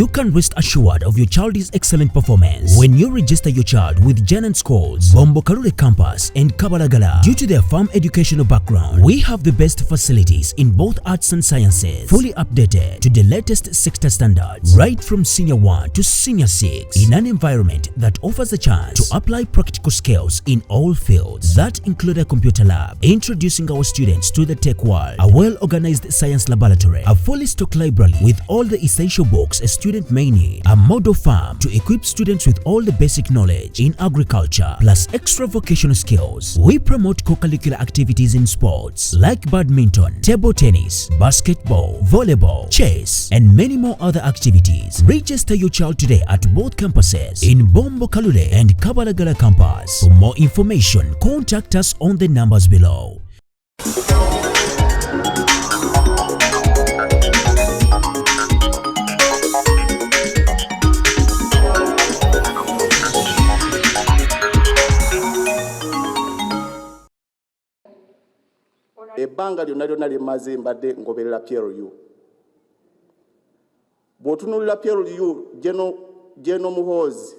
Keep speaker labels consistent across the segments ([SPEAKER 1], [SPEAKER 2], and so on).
[SPEAKER 1] You can rest assured of your child's excellent performance when you register your child with Janan Schools, Bombo Kalule Campus and Kabalagala. Due to their firm educational background, we have the best facilities in both arts and sciences, fully updated to the latest sector standards, right from Senior 1 to Senior 6, in an environment that offers a chance to apply practical skills in all fields. That include a computer lab, introducing our students to the tech world, a well-organized science laboratory, a fully stocked library with all the essential books a student may need, a model farm to equip students with all the basic knowledge in agriculture, plus extra vocational skills. We promote co-curricular activities in sports like badminton, table tennis, basketball, volleyball, chess, and many more other activities. Register your child today at both campuses in Bombo Kalule and Kabalagala campus. For more information, contact us on the numbers below.
[SPEAKER 2] Ebbanga lyonna lyonna lyemmaze mbadde ngoberera PLU. Bw'otunuulira PLU Jeno Muhoozi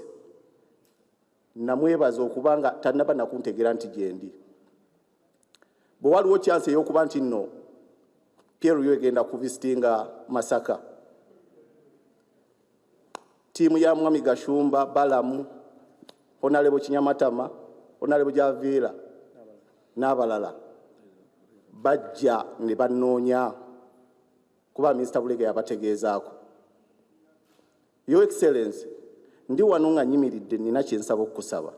[SPEAKER 2] namwebaza okubanga tannaba nakuntegeera nti gyendi. Bwe waliwo chance ey'okuba nti nno PLU egenda kuvisitinga Masaka, tiimu ya Mwami Gashumba, Balamu, Honorable Kinyamatama, Honorable Javiera n'abalala bajja ne bannoonya kuba Mr. Bulega yabategeezaako. Your Excellency, ndi wano nga nyimiridde nina kye nsaba okukusaba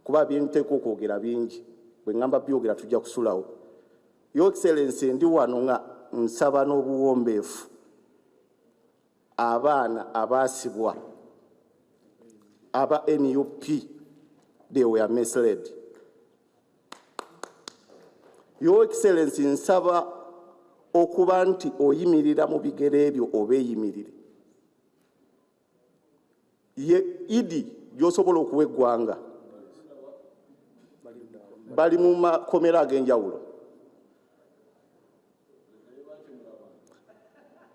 [SPEAKER 2] kuba byenteeka okwogera bingi, bwe ngamba byogera tujja kusulawo. Your Excellency, ndi wano nga nsaba n'obuwombeefu abaana abaasibwa aba NUP, they were misled. Your Excellency, nsaba okuba nti oyimirira mu bigere ebyo oba eyimirire. Ye idi gy'osobola okuwa eggwanga bali mu makkomera ag'enjawulo.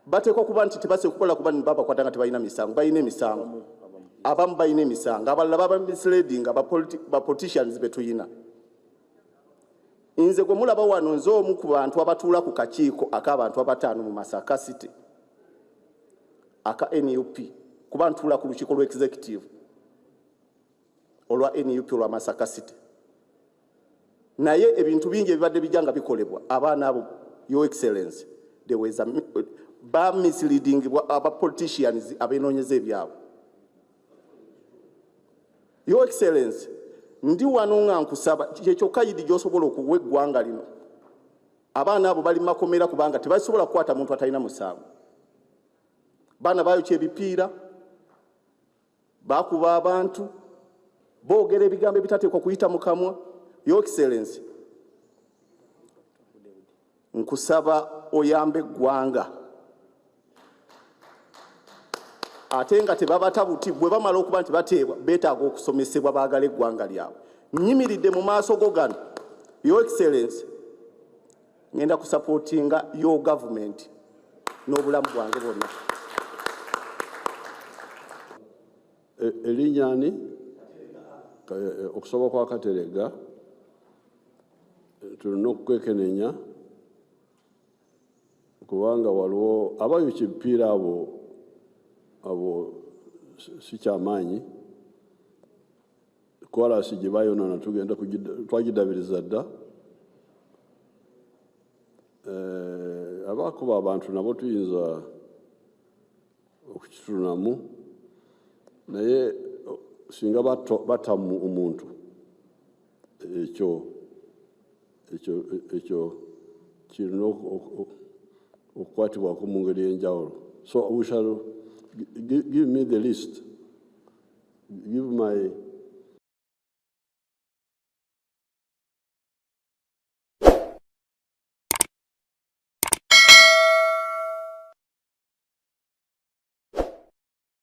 [SPEAKER 2] Bateekwa kuba nti tebase kukola kuba babakwata nga tebalina misango. Balina emisango. Abamu balina emisango. Abalala baba misleading ba politicians be tuyina. Nze gwe mulaba wano nze omu ku bantu abatuula ku kakiiko ak'abantu abataano mu Masaka City aka NUP, kuba ntuula ku lukiiko lw'executive olwa NUP olwa Masaka City. Naye ebintu bingi ebibadde bijanga bikolebwa abaana abo, Your Excellency, there was ba misleading aba politicians abenoonyeza ebyabo. Your Excellency, ndi wano nga nkusaba kyokka yidi gy'osobola okuwa eggwanga lino. Abaana abo bali makkomera kubanga tebasobola kukwata muntu atalina musango. Baana baayokya ebipiira, bakuba abantu, boogera ebigambo ebitateekwa kuyita mu kamwa. Your Excellency, nkusaba oyambe eggwanga ate nga tebabatabuti bwe bamala okuba nti bateebwa beetaaga okusomesebwa baagala eggwanga lyabwe. Nyimiridde mu maaso go gano, Your Excellency, ngenda kusupportinga your government n'obulamu bwange bwonna.
[SPEAKER 3] Elinyani okusaba kwa Katerega tulina okwekenenya kubanga waliwo abayokya ebipiira abo si kyamaanyi. Korasi gye bayonoona tugenda twagidabiriza dda. Abakuba abantu nabo tuyinza okukitunamu, naye singa batamu omuntu ekyo kirina okukwatibwako mu ngeri y'enjawulo. So we shall give me the list, give my